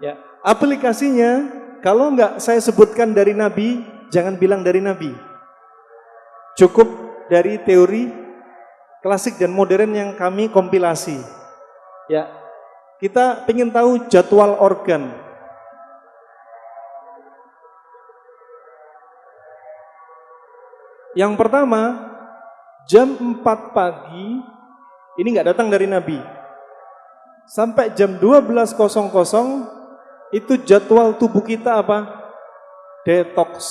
Ya, aplikasinya kalau enggak saya sebutkan dari Nabi, jangan bilang dari Nabi. Cukup dari teori klasik dan modern yang kami kompilasi. Ya, kita ingin tahu jadwal organ. Yang pertama, jam 4 pagi, ini enggak datang dari Nabi. Sampai jam 12.00 itu jadwal tubuh kita apa? Detox.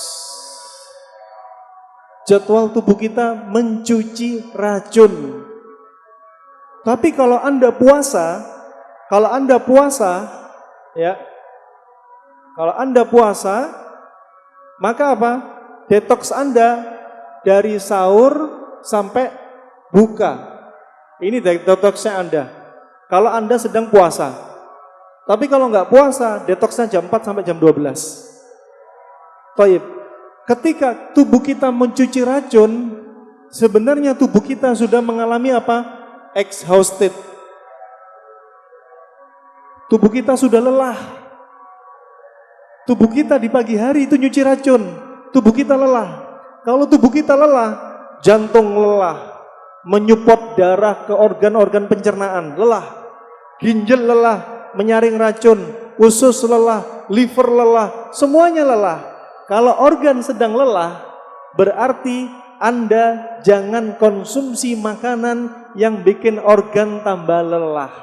Jadwal tubuh kita mencuci racun. Tapi kalau Anda puasa, ya, kalau Anda puasa, maka apa? Detox Anda dari sahur sampai buka. Ini detoxnya Anda. Kalau Anda sedang puasa. Tapi kalau nggak puasa, detoxnya jam 4 sampai jam 12. Taib. Ketika tubuh kita mencuci racun, sebenarnya tubuh kita sudah mengalami apa? Exhausted. Tubuh kita sudah lelah. Tubuh kita di pagi hari itu nyuci racun. Tubuh kita lelah. Kalau tubuh kita lelah, jantung lelah, menyupport darah ke organ-organ pencernaan, lelah. Ginjal lelah, menyaring racun, usus lelah, liver lelah, semuanya lelah. Kalau organ sedang lelah, berarti Anda jangan konsumsi makanan yang bikin organ tambah lelah.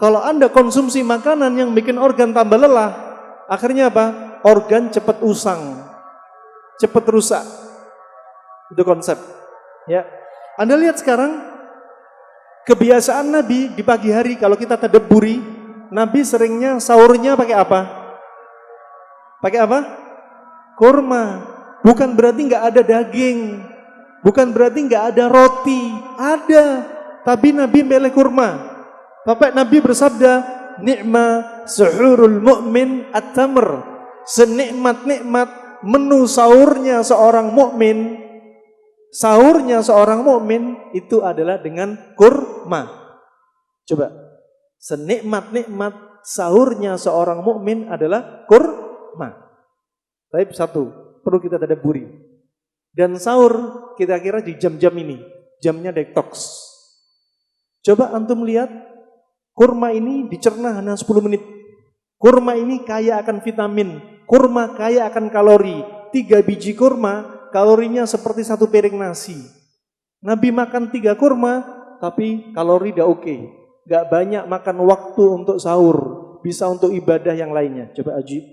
Kalau Anda konsumsi makanan yang bikin organ tambah lelah, akhirnya apa? Organ cepat usang, cepat rusak. Itu konsep. Ya, Anda lihat sekarang kebiasaan Nabi di pagi hari kalau kita tadabburi, Nabi seringnya sahurnya pakai apa? Pakai apa? Kurma. Bukan berarti nggak ada daging, bukan berarti nggak ada roti, ada. Tapi Nabi milih kurma. Bapak Nabi bersabda, "Ni'ma suhurul mu'min at-tamr." Senikmat-nikmat menu sahurnya seorang mukmin, sahurnya seorang mukmin itu adalah dengan kurma. Coba, senikmat-nikmat sahurnya seorang mukmin adalah kurma. Tapi satu, perlu kita tadabburi. Dan sahur kita kira di jam-jam ini, jamnya detox. Coba antum lihat, kurma ini dicerna hanya 10 menit. Kurma ini kaya akan vitamin, kurma kaya akan kalori. 3 biji kurma, kalorinya seperti 1 piring nasi. Nabi makan 3 kurma, tapi kalori udah oke. Gak banyak makan waktu untuk sahur, bisa untuk ibadah yang lainnya. Coba ajib.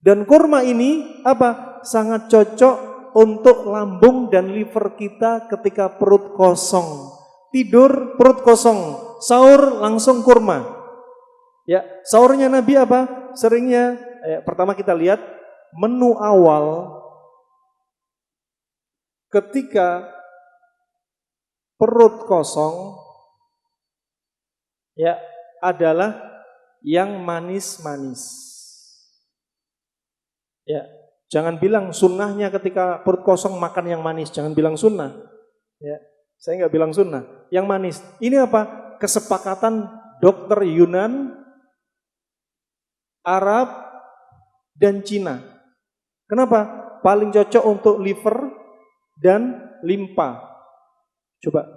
Dan kurma ini apa? Sangat cocok untuk lambung dan liver kita ketika perut kosong. Tidur perut kosong, sahur langsung kurma. Ya, sahurnya Nabi apa? Seringnya pertama kita lihat menu awal ketika perut kosong ya adalah yang manis-manis. Ya, jangan bilang sunnahnya ketika perut kosong makan yang manis, jangan bilang sunnah. Ya, saya nggak bilang sunnah. Yang manis. Ini apa? Kesepakatan dokter Yunan, Arab, dan Cina. Kenapa? Paling cocok untuk liver dan limpa. Coba.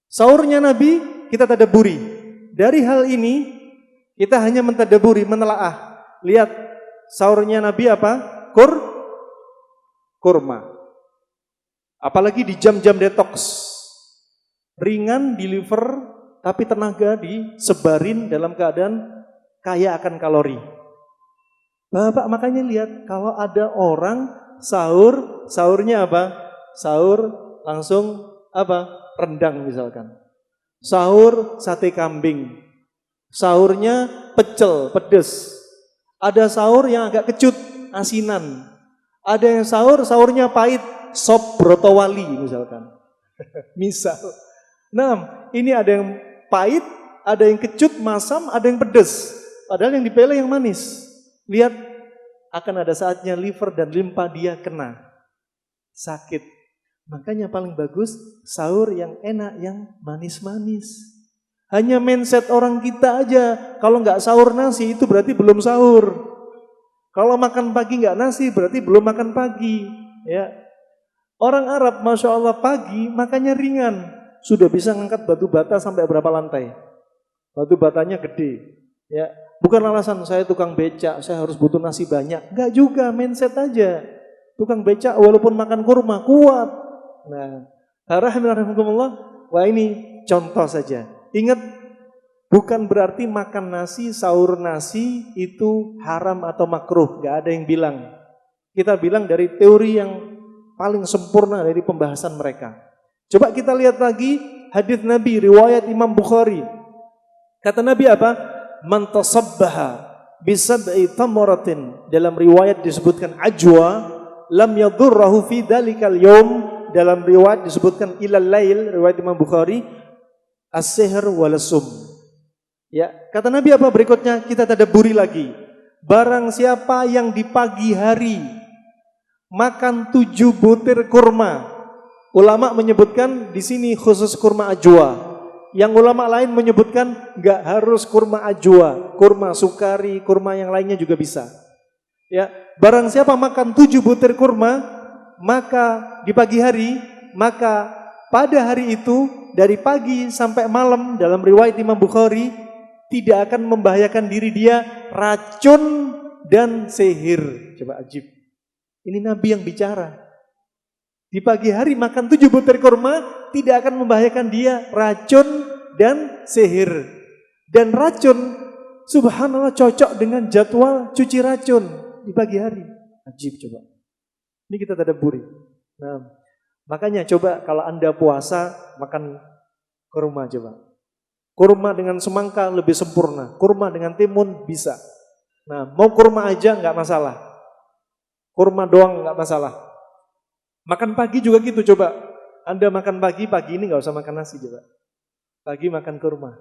Sahurnya Nabi kita tadabburi. Dari hal ini kita hanya mentadabburi, menelaah. Lihat. Sahurnya Nabi apa? Kurma. Apalagi di jam-jam detox. Ringan di liver, tapi tenaga disebarin dalam keadaan kaya akan kalori. Bapak makanya lihat, kalau ada orang sahurnya apa? Sahur langsung apa? Rendang misalkan. Sahur sate kambing. Sahurnya pecel, pedes. Ada sahur yang agak kecut, asinan. Ada yang sahurnya pahit, sop brotowali misalkan. Misal. Nah, ini ada yang pahit, ada yang kecut, masam, ada yang pedes. Padahal yang dipilih yang manis. Lihat, akan ada saatnya liver dan limpa dia kena. Sakit. Makanya paling bagus sahur yang enak, yang manis-manis. Hanya mindset orang kita aja. Kalau nggak sahur nasi itu berarti belum sahur. Kalau makan pagi nggak nasi berarti belum makan pagi. Ya, orang Arab Masya Allah pagi makannya ringan. Sudah bisa ngangkat batu bata sampai berapa lantai. Batu batanya gede. Ya, bukan alasan saya tukang becak, saya harus butuh nasi banyak. Enggak juga, mindset aja. Tukang becak walaupun makan kurma kuat. Nah, rahimahumullah, wah ini contoh saja. Ingat, bukan berarti makan nasi, sahur nasi itu haram atau makruh. Enggak ada yang bilang. Kita bilang dari teori yang paling sempurna dari pembahasan mereka. Coba kita lihat lagi hadis Nabi riwayat Imam Bukhari. Kata Nabi apa? Man tasabbaha bisab'i tamaratin, dalam riwayat disebutkan ajwa, lam yadurrahu fi dalikal yawm, dalam riwayat disebutkan ilal lail, riwayat Imam Bukhari, as-sihr walasum. Ya, kata Nabi apa berikutnya? Kita tadabburi lagi. Barang siapa yang di pagi hari makan 7 butir kurma. Ulama menyebutkan di sini khusus kurma ajwa. Yang ulama lain menyebutkan enggak harus kurma ajwa, kurma sukari, kurma yang lainnya juga bisa. Ya, barang siapa makan 7 butir kurma, maka di pagi hari, maka pada hari itu dari pagi sampai malam dalam riwayat Imam Bukhari tidak akan membahayakan diri dia racun dan sihir. Coba ajib. Ini Nabi yang bicara. Di pagi hari makan 7 butir kurma tidak akan membahayakan dia racun dan sihir. Dan racun subhanallah cocok dengan jadwal cuci racun di pagi hari. Ajib coba. Ini kita tadabburi. Nah, makanya coba kalau Anda puasa makan kurma coba. Kurma dengan semangka lebih sempurna. Kurma dengan timun bisa. Nah, mau kurma aja nggak masalah. Kurma doang nggak masalah. Makan pagi juga gitu coba. Anda makan pagi ini nggak usah makan nasi coba. Pagi makan kurma.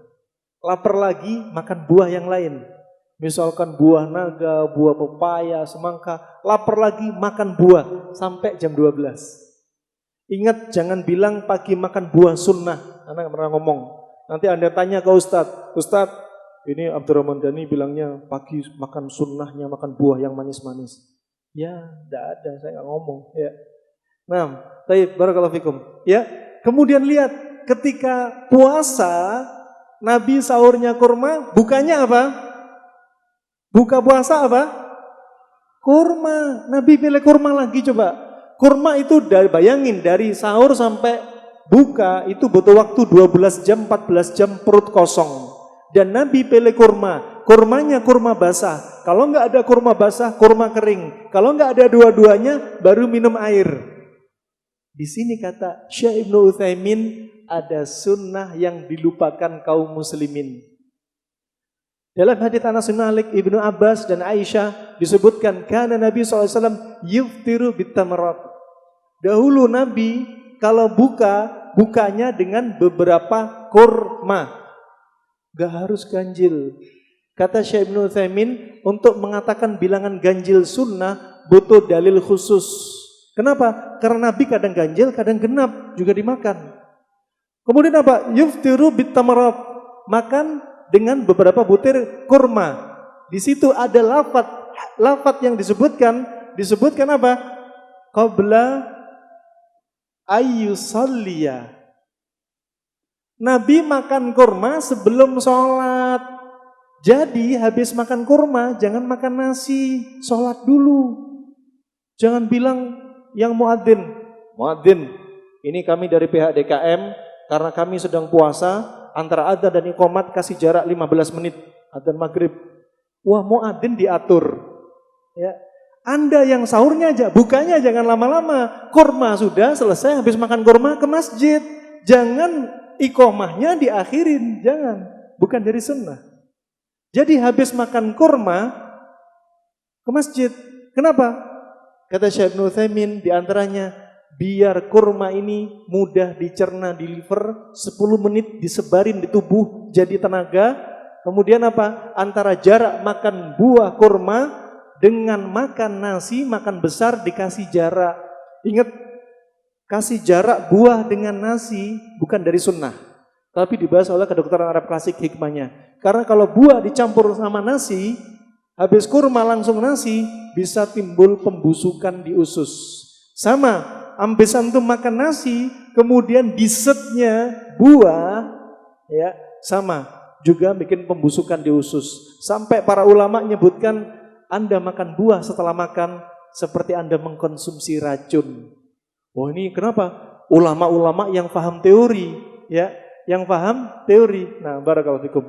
Lapar lagi makan buah yang lain. Misalkan buah naga, buah pepaya, semangka. Lapar lagi makan buah sampai jam 12. Ingat jangan bilang pagi makan buah sunnah. Anak pernah ngomong. Nanti Anda tanya ke Ustadz. Ustadz, ini Abdurrahman Dhani bilangnya pagi makan sunnahnya makan buah yang manis-manis. Ya, enggak ada, saya nggak ngomong. Ya. Nah, baik, barakallahu fikum. Ya, kemudian lihat ketika puasa Nabi sahurnya kurma, bukanya apa? Buka puasa apa? Kurma. Nabi pilih kurma lagi coba. Kurma itu bayangin dari sahur sampai buka itu butuh waktu 12 jam, 14 jam perut kosong. Dan Nabi pilih kurma. Kurmanya kurma basah. Kalau nggak ada kurma basah, kurma kering. Kalau nggak ada dua-duanya, baru minum air. Di sini kata Syekh Ibnu Utsaimin ada sunnah yang dilupakan kaum muslimin. Dalam hadits Anas bin Malik, Ibnu Abbas dan Aisyah disebutkan karena Nabi SAW yuftiru bitamarat. Dahulu Nabi kalau bukanya dengan beberapa kurma. Gak harus ganjil. Kata Syekh Ibnu Utsaimin untuk mengatakan bilangan ganjil sunnah butuh dalil khusus. Kenapa? Karena Nabi kadang ganjil, kadang genap juga dimakan. Kemudian apa? Yuftiru bitamarat, makan dengan beberapa butir kurma. Di situ ada lafaz yang disebutkan apa? Qabla ayyusalliya. Nabi makan kurma sebelum sholat. Jadi habis makan kurma jangan makan nasi, sholat dulu. Jangan bilang yang muadzin, ini kami dari pihak DKM karena kami sedang puasa, antara adzan dan iqamat kasih jarak 15 menit adzan maghrib. Wah, muadzin diatur. Ya, Anda yang sahurnya aja, bukanya jangan lama-lama. Kurma sudah selesai, habis makan kurma ke masjid. Jangan iqamahnya diakhirin, jangan. Bukan dari sunnah. Jadi habis makan kurma ke masjid. Kenapa? Kata Syekh Ibnu Utsaimin diantaranya biar kurma ini mudah dicerna di liver, 10 menit disebarin di tubuh jadi tenaga. Kemudian apa? Antara jarak makan buah kurma dengan makan nasi, makan besar dikasih jarak. Ingat, kasih jarak buah dengan nasi bukan dari sunnah. Tapi dibahas oleh kedokteran Arab klasik hikmahnya. Karena kalau buah dicampur sama nasi, habis kurma langsung nasi, bisa timbul pembusukan di usus. Sama, ambis antum makan nasi, kemudian dessertnya buah, ya sama, juga bikin pembusukan di usus. Sampai para ulama menyebutkan, Anda makan buah setelah makan, seperti Anda mengkonsumsi racun. Oh ini kenapa? Ulama-ulama yang paham teori, ya, yang paham teori. Nah, barakallahu fikum.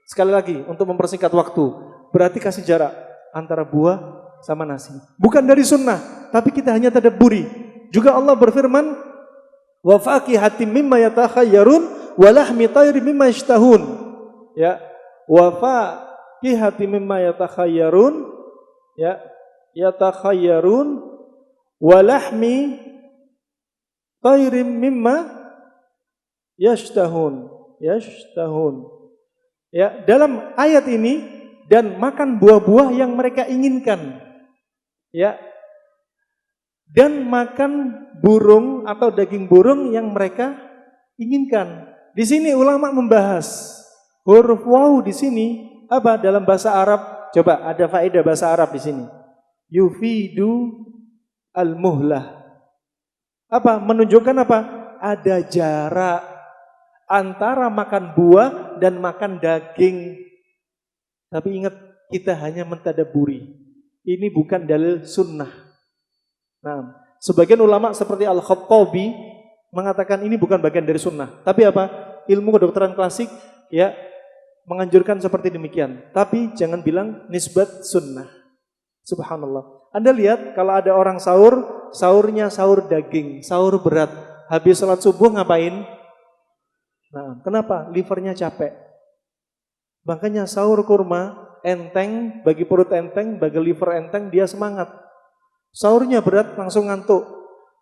Sekali lagi untuk mempersingkat waktu, berarti kasih jarak antara buah sama nasi. Bukan dari sunnah, tapi kita hanya tadabburi. Juga Allah berfirman, wa faqihatin mimma yatakhayyarun wa lahmi tayrin mimma yashtahun. Ya, wa faqihatin mimma yatakhayyarun, ya, yatakhayyarun wa lahmi tayrim mimma yashtahun. Ya, dalam ayat ini, dan makan buah-buah yang mereka inginkan. Ya. Dan makan burung atau daging burung yang mereka inginkan. Di sini ulama membahas huruf waw di sini apa dalam bahasa Arab? Coba ada faedah bahasa Arab di sini. Yufidu al-muhlah. Apa? Menunjukkan apa? Ada jarak antara makan buah dan makan daging. Tapi ingat, kita hanya mentadaburi. Ini bukan dalil sunnah. Nah, sebagian ulama seperti Al-Khattabi mengatakan ini bukan bagian dari sunnah. Tapi apa? Ilmu kedokteran klasik ya menganjurkan seperti demikian. Tapi jangan bilang nisbat sunnah. Subhanallah. Anda lihat kalau ada orang sahur, sahurnya sahur daging, sahur berat. Habis sholat subuh ngapain? Nah, kenapa? Livernya capek. Makanya sahur kurma, enteng, bagi perut enteng, bagi liver enteng, dia semangat. Sahurnya berat, langsung ngantuk.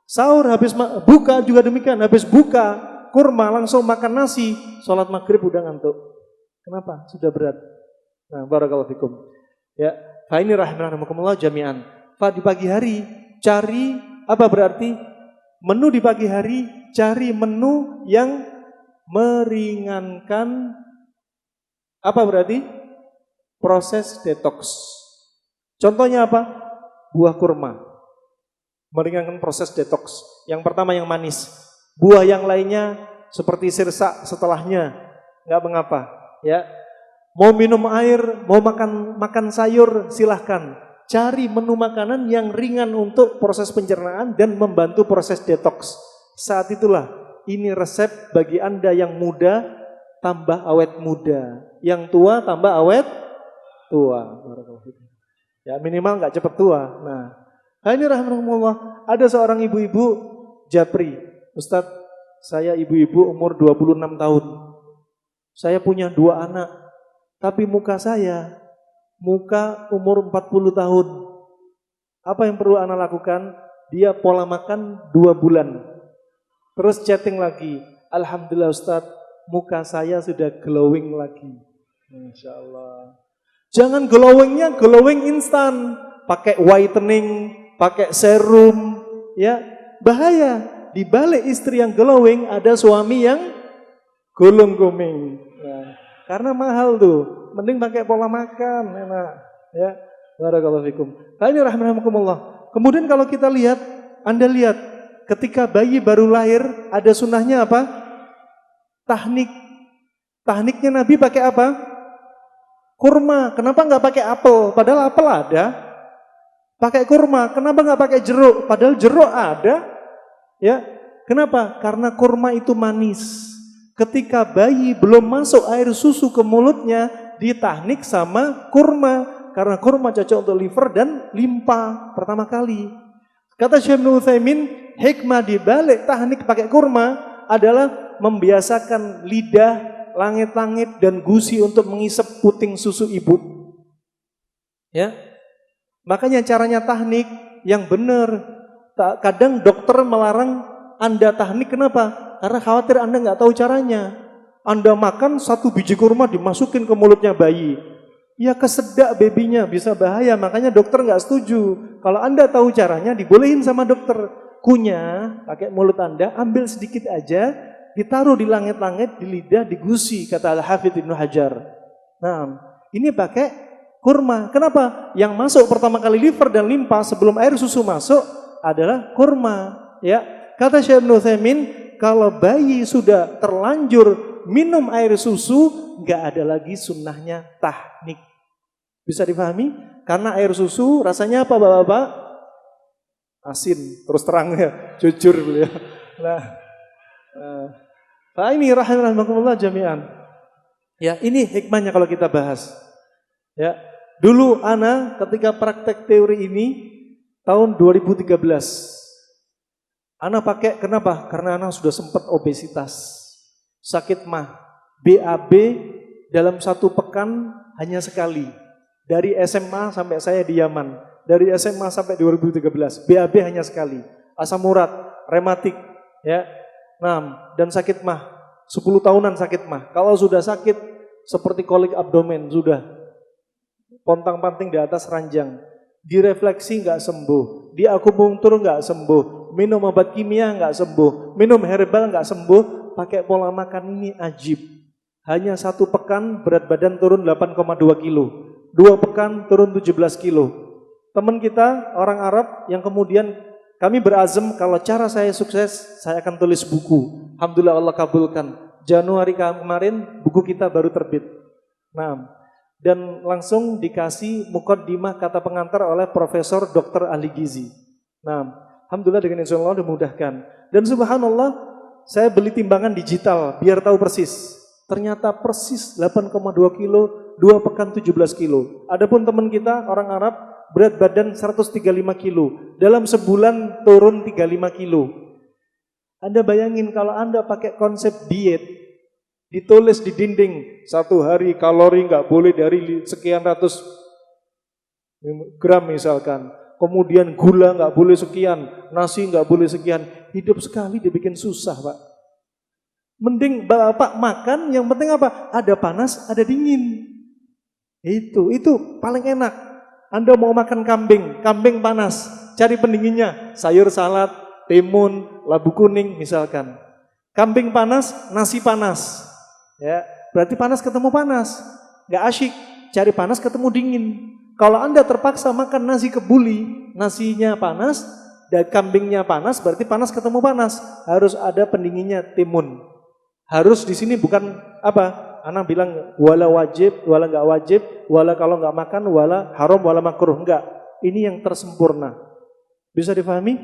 Sahur habis buka juga demikian, habis buka kurma langsung makan nasi, sholat maghrib udah ngantuk. Kenapa? Sudah berat. Nah, barakallahu fikum. Ya, fa ini rahimakumullah jami'an. Fa di pagi hari cari apa berarti? Menu di pagi hari, cari menu yang meringankan apa berarti? Proses detox. Contohnya apa? Buah kurma. Meringankan proses detox. Yang pertama yang manis. Buah yang lainnya seperti sirsa setelahnya enggak mengapa, ya. Mau minum air, mau makan sayur, silahkan. Cari menu makanan yang ringan untuk proses pencernaan dan membantu proses detox. Saat itulah ini resep bagi Anda yang muda, tambah awet muda. Yang tua, tambah awet tua. Ya minimal nggak cepat tua. Nah, ini rahmatullah. Ada seorang ibu-ibu japri. Ustadz, saya ibu-ibu umur 26 tahun. Saya punya 2 anak. Tapi muka saya, muka umur 40 tahun. Apa yang perlu anak lakukan? Dia pola makan 2 bulan. Terus chatting lagi. Alhamdulillah Ustaz, muka saya sudah glowing lagi. Masya Allah. Jangan glowingnya glowing instan. Pakai whitening, pakai serum. Ya, bahaya. Di balik istri yang glowing ada suami yang golong-gomeng. Nah, karena mahal tuh. Mending pakai pola makan, enak. Ya, barakallahu fikum. Ini rahmatullah. Kemudian kalau kita lihat, Anda lihat, ketika bayi baru lahir, ada sunnahnya apa? Tahnik. Tahniknya Nabi pakai apa? Kurma. Kenapa nggak pakai apel? Padahal apel ada. Pakai kurma. Kenapa nggak pakai jeruk? Padahal jeruk ada. Ya, kenapa? Karena kurma itu manis. Ketika bayi belum masuk air susu ke mulutnya, ditahnik sama kurma. Karena kurma cocok untuk liver dan limpa pertama kali. Kata Syekh Ibnu Utsaimin, hikmah di balik tahnik pakai kurma adalah membiasakan lidah, langit-langit dan gusi untuk mengisap puting susu ibu. Ya. Makanya caranya tahnik yang benar. Kadang dokter melarang Anda tahnik, kenapa? Karena khawatir Anda nggak tahu caranya. Anda makan 1 biji kurma dimasukin ke mulutnya bayi. Ya kesedak babynya, bisa bahaya. Makanya dokter nggak setuju. Kalau Anda tahu caranya, dibolehin sama dokter. Kunyah, pakai mulut Anda, ambil sedikit aja, ditaruh di langit-langit, di lidah, di gusi, kata Al-Hafidz Ibnu Hajar. Nah, ini pakai kurma. Kenapa? Yang masuk pertama kali liver dan limpa sebelum air susu masuk adalah kurma. Ya, kata Syekh Ibnu Utsaimin, kalau bayi sudah terlanjur minum air susu, nggak ada lagi sunnahnya tahnik. Bisa dipahami? Karena air susu rasanya apa, Bapak-bapak? Asin, terus terang ya, jujur beliau. Nah, ini rahimakumullah jami'an. Ya, ini hikmahnya kalau kita bahas. Ya, dulu ana ketika praktek teori ini tahun 2013. Ana pakai kenapa? Karena ana sudah sempat obesitas. Sakit mah. BAB dalam 1 pekan hanya sekali. Dari SMA sampai saya di Yaman. Dari SMA sampai 2013. BAB hanya sekali. Asam urat, rematik, ya. Nah, dan sakit mah. 10 tahunan sakit mah. Kalau sudah sakit seperti kolik abdomen sudah pontang-panting di atas ranjang. Direfleksi nggak sembuh, diakupunktur nggak sembuh, minum obat kimia nggak sembuh, minum herbal nggak sembuh, pakai pola makan ini ajib. Hanya 1 pekan berat badan turun 8,2 kilo, 2 pekan turun 17 kilo. Teman kita orang Arab yang kemudian kami berazam kalau cara saya sukses, saya akan tulis buku. Alhamdulillah Allah kabulkan. Januari kemarin buku kita baru terbit. Nah, dan langsung dikasih muqaddimah kata pengantar oleh Profesor Dr. Ali Gizi. Nah, alhamdulillah dengan insyaallah dimudahkan. Dan subhanallah, saya beli timbangan digital biar tahu persis. Ternyata persis 8,2 kilo, 2 pekan 17 kilo. Adapun teman kita orang Arab berat badan 135 kilo, dalam sebulan turun 35 kilo. Anda bayangin kalau Anda pakai konsep diet, ditulis di dinding 1 hari kalori nggak boleh dari sekian ratus gram misalkan, kemudian gula nggak boleh sekian, nasi nggak boleh sekian, hidup sekali dibikin susah Pak. Mending Bapak makan, yang penting apa? Ada panas, ada dingin. Itu paling enak. Anda mau makan kambing, kambing panas, cari pendinginnya, sayur salad, timun, labu kuning misalkan. Kambing panas, nasi panas. Ya, berarti panas ketemu panas, nggak asyik. Cari panas ketemu dingin. Kalau Anda terpaksa makan nasi kebuli, nasinya panas dan kambingnya panas, berarti panas ketemu panas. Harus ada pendinginnya, timun. Harus di sini bukan apa? Anak bilang wala wajib, wala nggak wajib, wala kalau nggak makan, wala haram, wala makruh. Enggak. Ini yang tersempurna. Bisa difahami?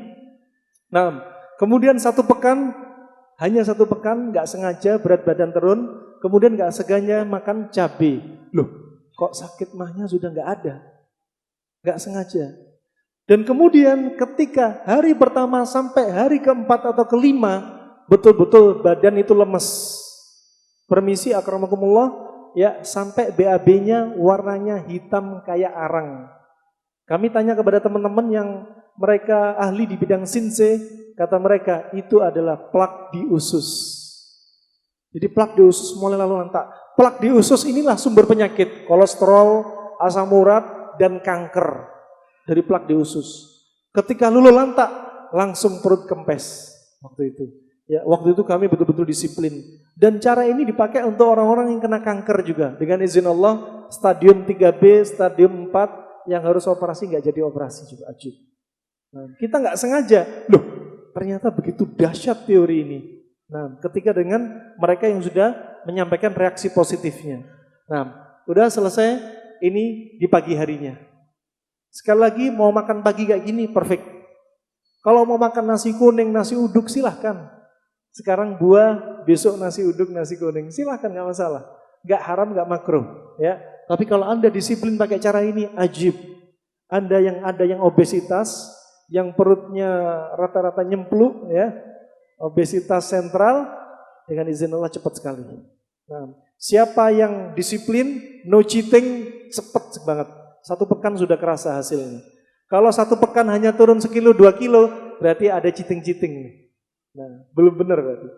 Nah, kemudian 1 pekan, hanya 1 pekan nggak sengaja berat badan turun. Kemudian nggak sengaja makan cabai. Loh, kok sakit mahnya sudah nggak ada? Nggak sengaja. Dan kemudian ketika hari pertama sampai hari keempat atau kelima, betul-betul badan itu lemes. Permisi akramakumullah, ya sampai BAB-nya warnanya hitam kayak arang. Kami tanya kepada teman-teman yang mereka ahli di bidang sinse, kata mereka itu adalah plak di usus. Jadi plak di usus mulai lalu lantak. Plak di usus inilah sumber penyakit kolesterol, asam urat, dan kanker dari plak di usus. Ketika luluh lantak, langsung perut kempes waktu itu. Ya, waktu itu kami betul-betul disiplin. Dan cara ini dipakai untuk orang-orang yang kena kanker juga. Dengan izin Allah, stadium 3B, stadium 4 yang harus operasi nggak jadi operasi juga. Ajib. Nah, kita nggak sengaja. Loh, ternyata begitu dahsyat teori ini. Nah, ketika dengan mereka yang sudah menyampaikan reaksi positifnya. Nah, udah selesai ini di pagi harinya. Sekali lagi mau makan pagi kayak gini, perfect. Kalau mau makan nasi kuning, nasi uduk silahkan. Sekarang buah, besok nasi uduk, nasi kuning, silahkan nggak masalah. Nggak haram, nggak makruh. Ya. Tapi kalau Anda disiplin pakai cara ini, ajib. Anda yang ada yang obesitas, yang perutnya rata-rata nyempluk, ya. Obesitas sentral, dengan izin Allah cepat sekali. Nah, siapa yang disiplin, no cheating, cepat banget. 1 pekan sudah kerasa hasilnya. Kalau 1 pekan hanya turun 1 kilo, 2 kilo, berarti ada cheating-cheating. Nah, belum benar berarti.